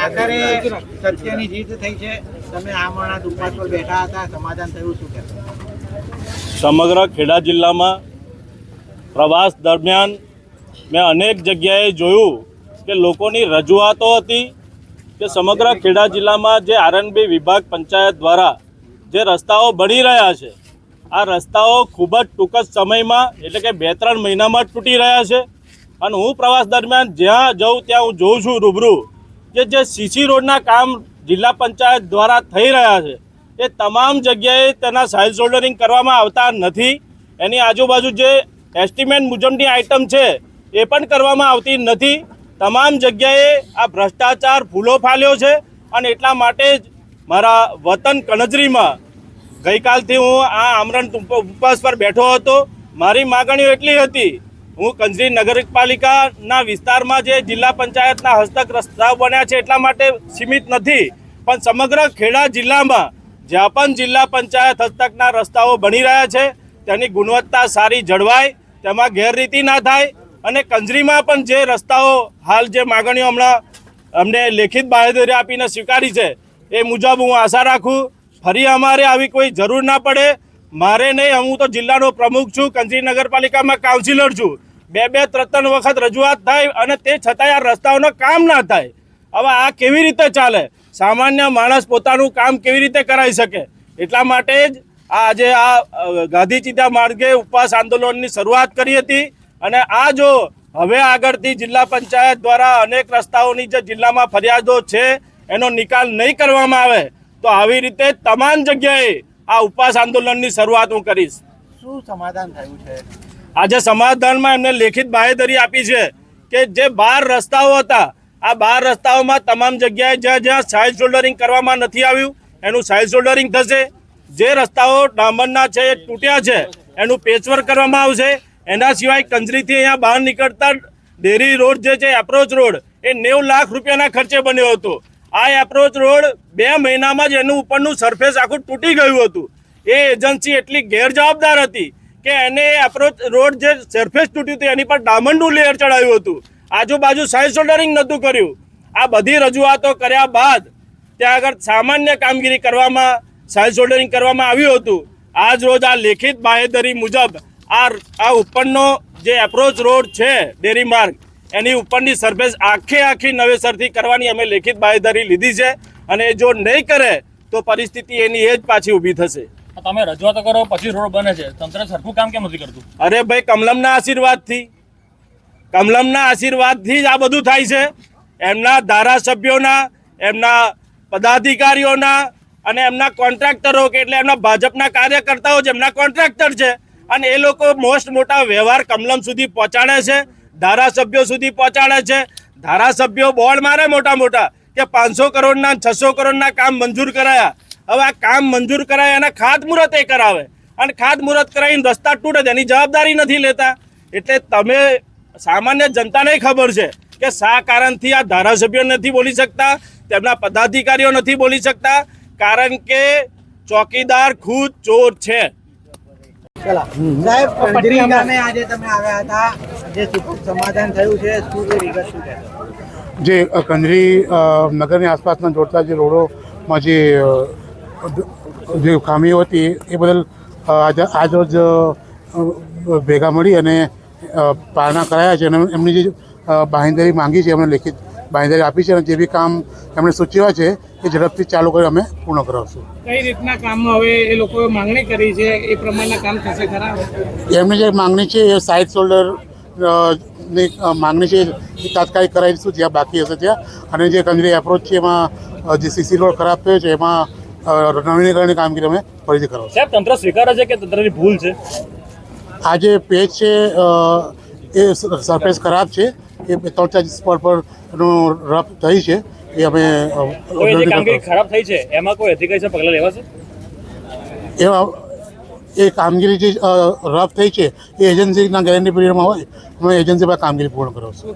આખરે સત્યની જીત થઈ છે. તમે આ માણસ ઉપવાસ પર બેઠા હતા, સમાધાન થયું, શું કહેશો? સમગ્ર ખેડા જિલ્લામાં પ્રવાસ દરમિયાન મેં અનેક જગ્યાએ જોયું કે લોકોની રજૂઆતો હતી કે સમગ્ર ખેડા જિલ્લામાં જે આરએનબી વિભાગ પંચાયત દ્વારા જે રસ્તાઓ બની રહ્યા છે, આ રસ્તાઓ ખૂબ જ ટૂંક જ સમયમાં એટલે કે 2-3 મહિનામાં જ તૂટી રહ્યા છે. અને હું પ્રવાસ દરમિયાન જ્યાં જાઉં ત્યાં હું જોઉં છું રૂબરૂ કે જે સીસી રોડના કામ જિલ્લા પંચાયત દ્વારા થઈ રહ્યા છે એ તમામ જગ્યાએ તેના સાઇલ શોલ્ડરિંગ કરવામાં આવતા નથી. એની આજુબાજુ જે એસ્ટિમેટ મુજબની આઇટમ છે એ પણ કરવામાં આવતી નથી. તમામ જગ્યાએ આ ભ્રષ્ટાચાર ફૂલો ફાલ્યો છે. અને એટલા માટે જ મારા વતન કણજરીમાં ગઈકાલથી હું આ આમરણ ઉપવાસ પર બેઠો હતો. મારી માગણીઓ એટલી હતી, હું કંજરી નગરપાલિકાના વિસ્તારમાં જે જિલ્લા પંચાયતના હસ્તક રસ્તાઓ બન્યા છે એટલા માટે સીમિત નથી, પણ સમગ્ર ખેડા જિલ્લામાં જ્યાં પણ જિલ્લા પંચાયત હસ્તકના રસ્તાઓ બની રહ્યા છે તેની ગુણવત્તા સારી જળવાય, તેમાં ગેરરીતિ ના થાય. અને કંજરીમાં પણ જે રસ્તાઓ હાલ જે માગણીઓ હમણાં અમને લેખિત બાંહેધરી આપીને સ્વીકારી છે એ મુજબ હું આશા રાખું ફરી અમારે આવી કોઈ જરૂર ના પડે. મારે નહીં, હું તો જિલ્લાનો પ્રમુખ છું, કંજરી નગરપાલિકામાં કાઉન્સિલર છું. 2-3 વખત રજૂઆત થાય અને તે છતાંય આ રસ્તાઓનો કામ ના થાય. હવે આ કેવી રીતે ચાલે? સામાન્ય માણસ પોતાનું કામ કેવી રીતે કરાવી શકે? એટલા માટે જ આજે આ ગાંધી ચિંતા માર્ગે ઉપવાસ આંદોલનની શરૂઆત કરી હતી. અને આ જો હવે આગળથી જિલ્લા પંચાયત દ્વારા અનેક રસ્તાઓની જે જિલ્લામાં ફરિયાદો છે એનો નિકાલ નહીં કરવામાં આવે તો આવી રીતે તમામ જગ્યાએ આ ઉપવાસ આંદોલનની શરૂઆત હું કરીશ. શું સમાધાન થયું છે? આજે સમાધાનમાં એમને લેખિત બાંહેધરી આપી છે કે જે 12 રસ્તાઓ હતા, આ 12 રસ્તાઓમાં તમામ જગ્યાએ જ્યાં જ્યાં સાઇલ શોલ્ડરિંગ કરવામાં નથી આવ્યું એનું સાઇલ શોલ્ડરિંગ થશે. જે રસ્તાઓ ડામરના છે એ તૂટ્યા છે એનું પેચવર્ક કરવામાં આવશે. એના સિવાય કંજરીથી અહીંયા બહાર નીકળતા ડેરી રોડ જે છે એપ્રોચ રોડ એ 90 લાખ રૂપિયાના ખર્ચે બન્યો હતો. આ એપ્રોચ રોડ 2 મહિનામાં જ એનું ઉપરનું સરફેસ આખું તૂટી ગયું હતું. એ એજન્સી એટલી ગેરજવાબદાર હતી કે એને એપ્રોચ રોડ જે સરફેસ તૂટ્યું હતું એની પર ડાયમંડનું લેયર ચડાવ્યું હતું, આજુબાજુ સાઇલ શોલ્ડરિંગ નહોતું કર્યું. આ બધી રજૂઆતો કર્યા બાદ ત્યાં આગળ સામાન્ય કામગીરી કરવામાં સાઇલ શોલ્ડરિંગ કરવામાં આવ્યું હતું. આજ રોજ આ લેખિત બાંહેધરી મુજબ આ ઉપરનો જે એપ્રોચ રોડ છે ડેરી માર્ગ એની ઉપરની સરફેસ આખી નવેસરથી કરવાની અમે લેખિત બાંહેધરી લીધી છે. અને જો નહીં કરે તો પરિસ્થિતિ એની એ જ પાછી ઊભી થશે. તમે રજૂઆતો કરો પછી રોડ બને છે, તંત્ર સરખું કામ કેમ નથી કરતું? અરે ભાઈ, કમલમના આશીર્વાદથી જ આ બધું થાય છે. એમના ધારાસભ્યોના, એમના પદાધિકારીઓના અને એમના કોન્ટ્રાક્ટરો કે એટલે એમના ભાજપના કાર્યકર્તાઓ જ એમના કોન્ટ્રાક્ટર છે. અને એ લોકો મોટા વ્યવહાર કમલમ સુધી પહોંચાડે છે, ધારાસભ્યો સુધી પહોંચાડે છે. ધારાસભ્યો બોર્ડ મારે મોટા કે 500 કરોડના 600 કરોડના કામ મંજૂર કરાયા. હવે આ કામ મંજૂર કરાય એના ખાતમુહૂર્ત એ કરાવે અને ખાતમુહૂર્ત કરાવીને રસ્તા તૂટે એની જવાબદારી નથી લેતા. એટલે તમે સામાન્ય જનતાને ખબર છે કે શા કારણથી આ ધારાસભ્યો નથી બોલી શકતા, તેમના પદાધિકારીઓ નથી બોલી શકતા, કારણ કે ચોકીદાર ખુદ ચોર છે. સાહેબ, કંજરી ગામે આજે તમે આવ્યા હતા, જે સમાધાન થયું છે, શું વિગત શું છે? જે કંજરી નગરની આસપાસના જોડતા જે રોડોમાં જે ખામીઓ હતી એ બદલ આજ રોજ ભેગા મળી અને પારણા કરાયા છે. અને એમની જે બાંહેધરી માંગી છે, એમણે લેખિત બાંહેધરી આપી છે. અને જે બી કામ એમણે સૂચવ્યા છે એ ઝડપથી ચાલુ કરી અમે પૂર્ણ કરાવશું. કઈ રીતના કામમાં હવે એ લોકોએ માંગણી કરી છે એ પ્રમાણના કામ થશે ખરા? એમની જે માંગણી છે એ સાઇડ શોલ્ડર ની માંગણી છે એ તાત્કાલિક કરાવીશું જ્યાં બાકી હશે ત્યાં. અને જે કંજરી એપ્રોચ છે એમાં જે સીસી રોડ ખરાબ થયો છે એમાં નવીનીકરણની કામગીરી અમે ફરીથી કરાવશું. સાહેબ, તંત્ર સ્વીકારે છે કે તંત્રની ભૂલ છે? આ જે પેજ છે એ સરફેસ ખરાબ છે, એ 3-4 સ્પોટ પર એનું રફ થઈ છે. એ અમે કામગીરી ખરાબ થઈ છે એમાં કોઈ અધિકારી પગલાં લેવાશે? એમાં એ કામગીરી જે રફ થઈ છે એ એજન્સીના ગેરંટી પીરિયડમાં હોય અમે એજન્સી પર કામગીરી પૂર્ણ કરાવશું.